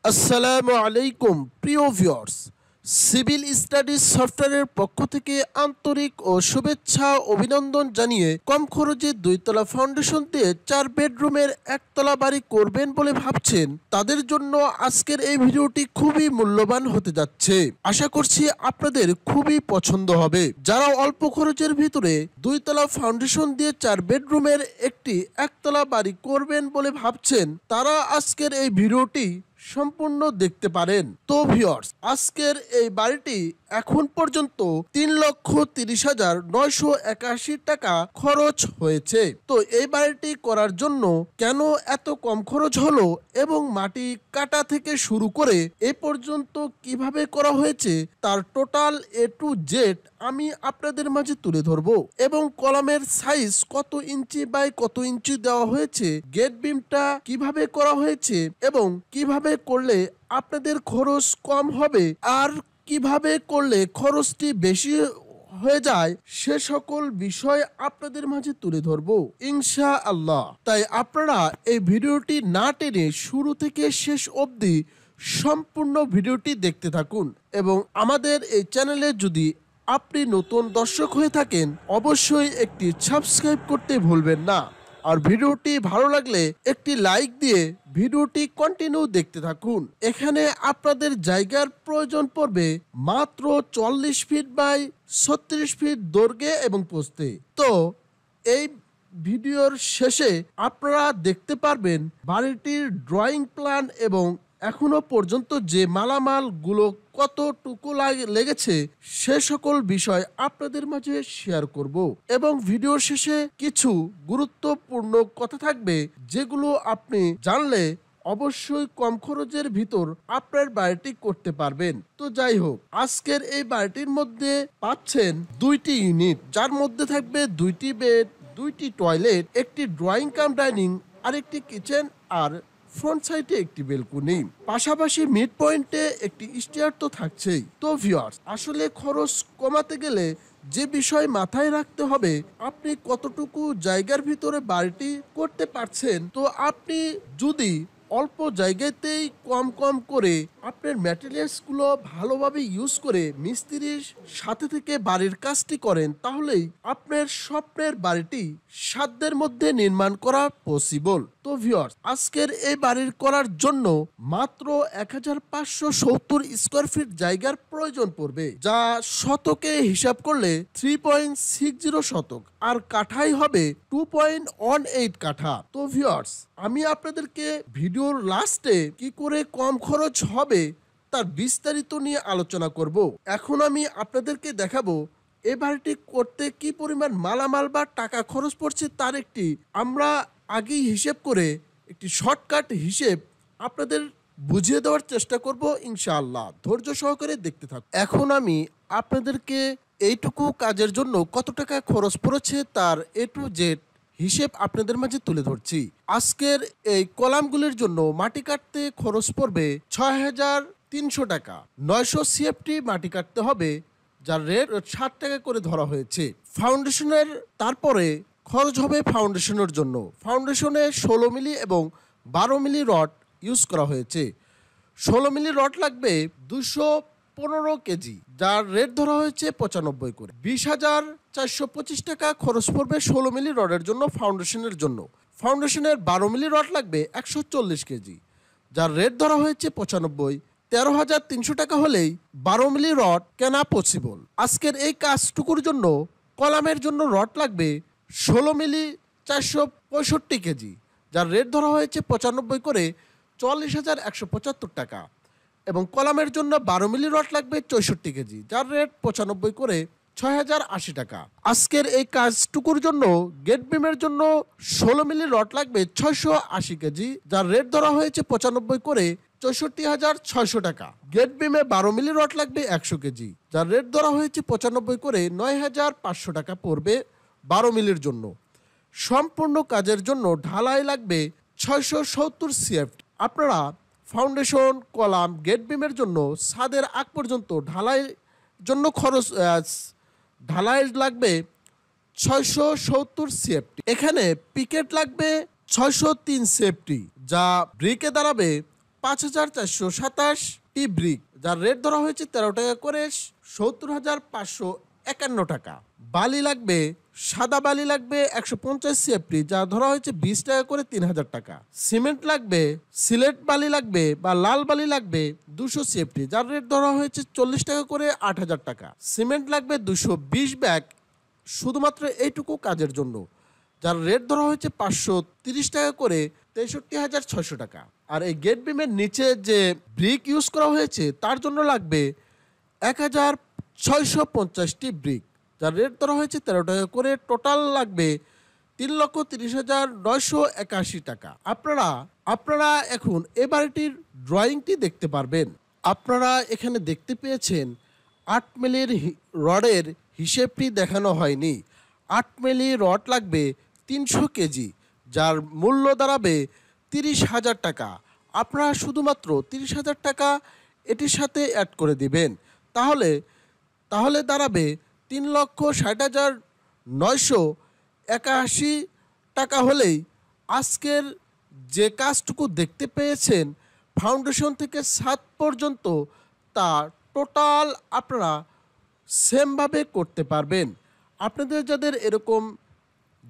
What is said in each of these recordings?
আসসালামু আলাইকুম প্রিয় ভিউয়ার্স, সিভিল স্টাডিজ সফটওয়্যারের পক্ষ থেকে আন্তরিক ও শুভেচ্ছা অভিনন্দন জানিয়ে কম খরচে দুইতলা ফাউন্ডেশন দিয়ে 4 বেডরুমের একতলা বাড়ি করবেন বলে ভাবছেন তাদের জন্য আজকের এই ভিডিওটি খুবই মূল্যবান হতে যাচ্ছে। আশা করছি আপনাদের খুবই পছন্দ হবে। যারা অল্প খরচের ভিতরে দুইতলা ফাউন্ডেশন দিয়ে 4 বেডরুমের একটি একতলা বাড়ি করবেন বলে ভাবছেন তারা আজকের এই ভিডিওটি সম্পূর্ণ দেখতে পারেন। তো ভিউয়ার্স, আজকের এই বাড়িটি এখন পর্যন্ত 3,30,981 টাকা খরচ হয়েছে। তো এই বাড়িটি করার জন্য কেন এত কম খরচ হলো এবং মাটি কাটা থেকে শুরু করে এ পর্যন্ত কিভাবে করা হয়েছে তার টোটাল A to Z আমি আপনাদের মাঝে তুলে ধরবো এবং কলামের সাইজ কত ইঞ্চি বাই কত ইঞ্চি দেওয়া হয়েছে, গেট বিমটা কিভাবে করা হয়েছে এবং কিভাবে করলে আপনাদের খরচ কম হবে আর কিভাবে করলে খরচটি বেশি হয়ে যায় সে সকল বিষয় আপনাদের মাঝে তুলে ধরবো ইনশাআল্লাহ। তাই আপনারা এই ভিডিওটি না টেনে শুরু থেকে শেষ অবধি সম্পূর্ণ ভিডিওটি দেখতে থাকুন এবং আমাদের এই চ্যানেলে যদি আপনি নতুন দর্শক হয়ে থাকেন অবশ্যই একটি সাবস্ক্রাইব করতে ভুলবেন না। আর ভিডিওটি ভালো লাগলে একটি লাইক দিয়ে ভিডিওটি কন্টিনিউ দেখতে থাকুন। এখানে আপনাদের জায়গার প্রয়োজন পড়বে মাত্র 40 ফিট বাই 36 ফিট দৈর্ঘ্যে এবং প্রস্থে। তো এই ভিডিওর শেষে আপনারা দেখতে পারবেন বাড়িটির ড্রয়িং প্ল্যান এবং এখনো পর্যন্ত যে মালামালগুলো কতটুকু লেগেছে সে সকল বিষয় আপনাদের মাঝে শেয়ার করব এবং ভিডিওর শেষে কিছু গুরুত্বপূর্ণ কথা থাকবে যেগুলো আপনি জানলে অবশ্যই কম খরচের ভিতর আপনার বাড়িটি করতে পারবেন। তো যাই হোক, আজকের এই বাড়িটির মধ্যে পাচ্ছেন 2টি ইউনিট, যার মধ্যে থাকবে 2টি বেড, 2টি টয়লেট, একটি ড্রয়িং কাম ডাইনিং, আরেকটি কিচেন আর ফ্রন্ট সাইডে একটি বেলকনি, পাশাপাশি মিড পয়েন্টে একটি স্টেয়ার তো থাকছেই। তো ভিউয়ার্স, আসলে খরচ কমাতে গেলে যে বিষয় মাথায় রাখতে হবে আপনি কতটুকু জায়গার ভিতরে বাড়িটি করতে পারছেন। তো আপনি যদি অল্প জায়গাতেই কম কম করে আপনার ম্যাটেরিয়ালসগুলো ভালোভাবে ইউজ করে মিস্ত্রির সাথে থেকে বাড়ির কাজটি করেন তাহলেই আপনার স্বপ্নের বাড়িটি সাধ্যের মধ্যে নির্মাণ করা পসিবল। তো ভিউয়ার্স, আজকের এই বাড়ির করার জন্য মাত্র 1570 স্কোয়ার ফিট জায়গার প্রয়োজন পড়বে, যা শতকে হিসাব করলে 3.60 শতক আর কাঠাই হবে 2.18 কাঠা। তো ভিউয়ার্স, আমি আপনাদেরকে ভিডিওর লাস্টে কি করে কম খরচ হবে তার বিস্তারিত নিয়ে আলোচনা করব। এখন আমি আপনাদেরকে দেখাবো এই বাড়িটি করতে কি পরিমাণ মালামাল বা টাকা খরচ পড়ছে তার একটি আমরা আগেই হিসেব করে একটি শর্টকাট হিসেব আপনাদের বুঝিয়ে দেওয়ার চেষ্টা করব ইনশাআল্লাহ। ধৈর্য সহকারে দেখতে থাকুন। এখন আমি আপনাদেরকে এইটুকু কাজের জন্য কত টাকা খরচ পড়েছে তার A to Z হিসেব আপনাদের মাঝে তুলে ধরছি। আজকের এই কলামগুলির জন্য মাটি কাটতে খরচ পড়বে 6,300 টাকা। 900 CFT মাটি কাটতে হবে, যার রেট 60 টাকা করে ধরা হয়েছে। ফাউন্ডেশনের তারপরে খরচ হবে ফাউন্ডেশনের জন্য। ফাউন্ডেশনে 16 মিলি এবং 12 মিলি রড ইউজ করা হয়েছে। 16 মিলি রড লাগবে 215 কেজি, যার রেট ধরা হয়েছে 95 করে। 20,425 টাকা খরচ পড়বে 16 মিলি রডের জন্য ফাউন্ডেশনের জন্য। ফাউন্ডেশনের 12 মিলি রড লাগবে 140 কেজি, যার রেট ধরা হয়েছে 95। 13,300 টাকা হলেই 12 মিলি রড কেনা পসিবল। আজকের এই কাজটুকুর জন্য কলামের জন্য রড লাগবে 16 মিলি 465 কেজি, যার রেট ধরা হয়েছে 95 করে 44,175 টাকা এবং কলামের জন্য 12 মিলি রড লাগবে 64 কেজি, যার রেট 95 করে 6,080 টাকা। আজকের এই কাজটুকুর জন্য গেট বিমের জন্য 16 মিলি রড লাগবে 680 কেজি, যার রেট ধরা হয়েছে 95 করে 64,600 টাকা। গেট বিমে 12 মিলি রড লাগবে 100 কেজি, যার রেট ধরা হয়েছে 95 করে 9,500 টাকা পড়বে 12 মিলির জন্য। সম্পূর্ণ কাজের জন্য ঢালাই লাগবে 670 CFT। আপনারা ফাউন্ডেশন, কলাম, গেট বিমের জন্য ছাদের আগ পর্যন্ত ঢালাই জন্য ঢালাই লাগবে 670 CFT। এখানে পিকেট লাগবে 603 CFT, যা ব্রিকে দাঁড়াবে 5,427টি ব্রিক, যার রেট ধরা হয়েছে 13 টাকা করে 70,551 টাকা। বালি লাগবে, সাদা বালি লাগবে 150 সিএফটি, যা ধরা হয়েছে 20 টাকা করে 3,000 টাকা। সিমেন্ট লাগবে, সিলেট বালি লাগবে বা লাল বালি লাগবে 200 সিএফটি, যার রেট ধরা হয়েছে 40 টাকা করে 8,000 টাকা। সিমেন্ট লাগবে 220 ব্যাগ শুধুমাত্র এইটুকু কাজের জন্য, যার রেট ধরা হয়েছে 530 টাকা করে 63,600 টাকা। আর এই গেট বিমের নিচে যে ব্রিক ইউজ করা হয়েছে তার জন্য লাগবে 1,650টি ব্রিক, যার রেট ধরা হয়েছে 13 টাকা করে। টোটাল লাগবে 3,30,981 টাকা। আপনারা এখন এ বাড়িটির ড্রয়িংটি দেখতে পারবেন। আপনারা এখানে দেখতে পেয়েছেন 8 মিলির রডের হিসেবটি দেখানো হয়নি। 8 মিলি রড লাগবে 300 কেজি, যার মূল্য দাঁড়াবে 30,000 টাকা। আপনারা শুধুমাত্র 30,000 টাকা এটির সাথে অ্যাড করে দিবেন, তাহলে দাঁড়াবে 3,60,981 টাকা হলেই আজকের যে কাজটুকু দেখতে পেয়েছেন ফাউন্ডেশন থেকে ছাদ পর্যন্ত তা টোটাল আপনারা সেমভাবে করতে পারবেন। আপনাদের যাদের এরকম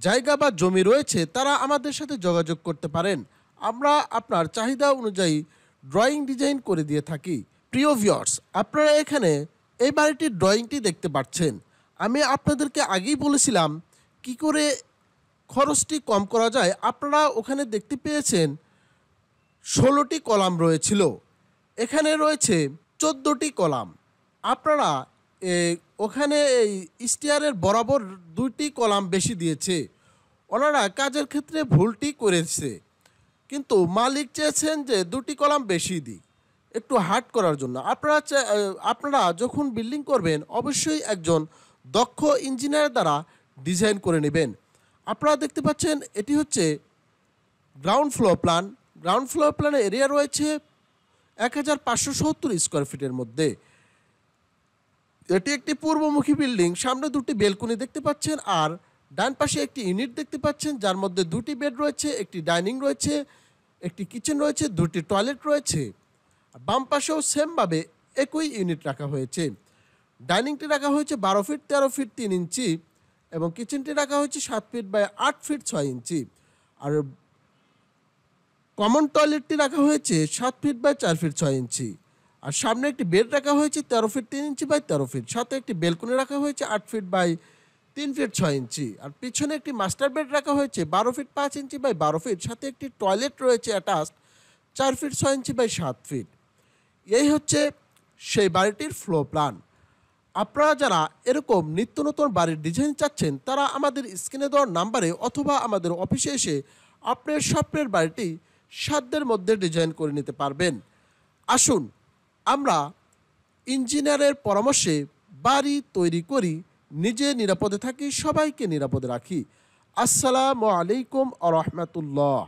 জায়গা বা জমি রয়েছে তারা আমাদের সাথে যোগাযোগ করতে পারেন। আমরা আপনার চাহিদা অনুযায়ী ড্রয়িং ডিজাইন করে দিয়ে থাকি। প্রিয় ভিউয়ার্স, আপনারা এখানে এই বাড়িটির ড্রয়িংটি দেখতে পাচ্ছেন। আমি আপনাদেরকে আগেই বলেছিলাম কি করে খরচটি কম করা যায়। আপনারা ওখানে দেখতে পেয়েছেন 16টি কলাম রয়েছিল, এখানে রয়েছে 14টি কলাম। আপনারা ওখানে এই স্টিয়ারের বরাবর 2টি কলাম বেশি দিয়েছে, ওনারা কাজের ক্ষেত্রে ভুলটি করেছে, কিন্তু মালিক চেয়েছেন যে 2টি কলাম বেশি দিই একটু হার্ড করার জন্য। আপনারা যখন বিল্ডিং করবেন অবশ্যই একজন দক্ষ ইঞ্জিনিয়ার দ্বারা ডিজাইন করে নেবেন। আপনারা দেখতে পাচ্ছেন এটি হচ্ছে ground floor plan. Ground floor প্ল্যানের এরিয়া রয়েছে 1,570 স্কোয়ার ফিটের মধ্যে। এটি একটি পূর্বমুখী বিল্ডিং, সামনে 2টি বেলকনি দেখতে পাচ্ছেন, আর ডান পাশে একটি ইউনিট দেখতে পাচ্ছেন যার মধ্যে 2টি বেড রয়েছে, একটি ডাইনিং রয়েছে, একটি কিচেন রয়েছে, 2টি টয়লেট রয়েছে। বাম পাশেও সেমভাবে একই ইউনিট রাখা হয়েছে। ডাইনিংটি রাখা হয়েছে 12 ফিট 13 ফিট 3 ইঞ্চি এবং কিচেনটি রাখা হয়েছে 7 ফিট বাই 8 ফিট 6 ইঞ্চি। আর কমন টয়লেটটি রাখা হয়েছে 7 ফিট বাই 4 ফিট 6 ইঞ্চি। আর সামনে একটি বেড রাখা হয়েছে 13 ফিট 3 ইঞ্চি বাই 13 ফিট, সাথে একটি বেলকনি রাখা হয়েছে 8 ফিট বাই 3 ফিট 6 ইঞ্চি। আর পিছনে একটি মাস্টার বেড রাখা হয়েছে 12 ফিট 5 ইঞ্চি বাই 12 ফিট, সাথে একটি টয়লেট রয়েছে attached 4 feet 6 inch by 7 feet. এই হচ্ছে সেই বাড়িটির ফ্লোর প্ল্যান। আপনারা যারা এরকম নিত্য নতুন বাড়ির ডিজাইন চাচ্ছেন তারা আমাদের স্ক্রিনে দেওয়ার নাম্বারে অথবা আমাদের অফিসে এসে আপনার স্বপ্নের বাড়িটি সাধ্যের মধ্যে ডিজাইন করে নিতে পারবেন। আসুন আমরা ইঞ্জিনিয়ারের পরামর্শে বাড়ি তৈরি করি, নিজে নিরাপদে থাকি, সবাইকে নিরাপদে রাখি। আসসালামু আলাইকুম ওয়া রাহমাতুল্লাহ।